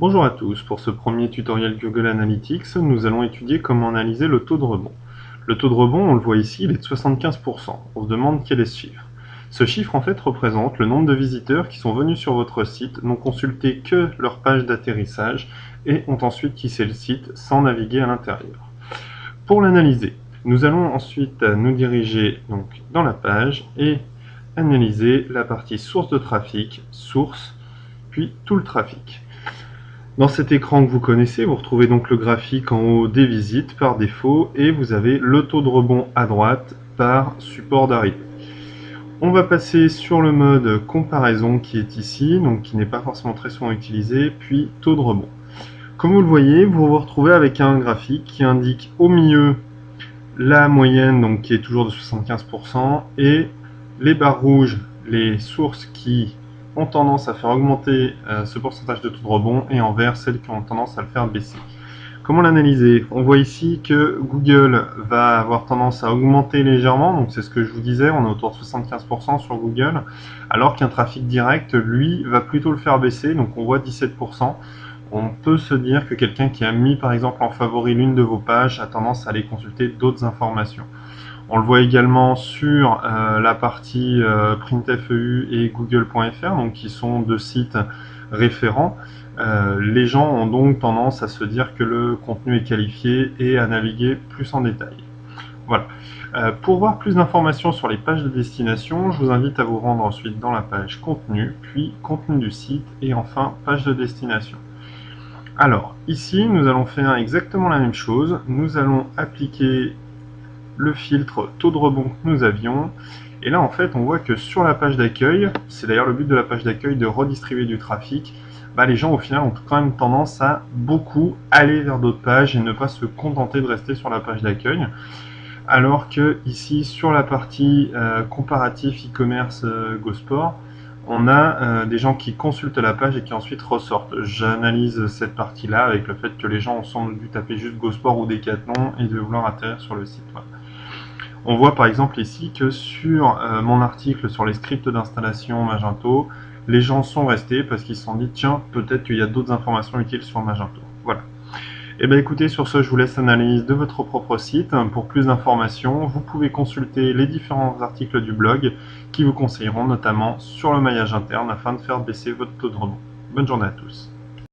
Bonjour à tous, pour ce premier tutoriel Google Analytics, nous allons étudier comment analyser le taux de rebond. Le taux de rebond, on le voit ici, il est de 75%. On se demande quel est ce chiffre. Ce chiffre en fait représente le nombre de visiteurs qui sont venus sur votre site, n'ont consulté que leur page d'atterrissage et ont ensuite quitté le site sans naviguer à l'intérieur. Pour l'analyser, nous allons ensuite nous diriger donc dans la page et analyser la partie source de trafic, source, puis tout le trafic. Dans cet écran que vous connaissez, vous retrouvez donc le graphique en haut des visites par défaut et vous avez le taux de rebond à droite par support d'arrivée. On va passer sur le mode comparaison qui est ici, donc qui n'est pas forcément très souvent utilisé, puis taux de rebond. Comme vous le voyez, vous vous retrouvez avec un graphique qui indique au milieu la moyenne, donc qui est toujours de 75%, et les barres rouges, les sources qui ont tendance à faire augmenter ce pourcentage de taux de rebond, et en vert, celles qui ont tendance à le faire baisser. Comment l'analyser? On voit ici que Google va avoir tendance à augmenter légèrement, donc c'est ce que je vous disais, on est autour de 75% sur Google, alors qu'un trafic direct, lui, va plutôt le faire baisser, donc on voit 17%. On peut se dire que quelqu'un qui a mis par exemple en favori l'une de vos pages a tendance à aller consulter d'autres informations. On le voit également sur la partie PrintFEU et Google.fr, donc qui sont deux sites référents. Les gens ont donc tendance à se dire que le contenu est qualifié et à naviguer plus en détail. Voilà. Pour voir plus d'informations sur les pages de destination, je vous invite à vous rendre ensuite dans la page contenu, puis contenu du site et enfin page de destination. Alors, ici, nous allons faire exactement la même chose. Nous allons appliquer le filtre taux de rebond que nous avions. Et là, en fait, on voit que sur la page d'accueil, c'est d'ailleurs le but de la page d'accueil de redistribuer du trafic, les gens au final ont quand même tendance à beaucoup aller vers d'autres pages et ne pas se contenter de rester sur la page d'accueil. Alors que ici, sur la partie comparatif e-commerce GoSport, on a des gens qui consultent la page et qui ensuite ressortent. J'analyse cette partie-là avec le fait que les gens ont dû taper juste GoSport ou Decathlon et de vouloir atterrir sur le site. Voilà. On voit par exemple ici que sur mon article sur les scripts d'installation Magento, les gens sont restés parce qu'ils se sont dit tiens, peut-être qu'il y a d'autres informations utiles sur Magento. Voilà. Et bien écoutez, sur ce, je vous laisse l'analyse de votre propre site. Pour plus d'informations, vous pouvez consulter les différents articles du blog qui vous conseilleront notamment sur le maillage interne afin de faire baisser votre taux de rebond. Bonne journée à tous.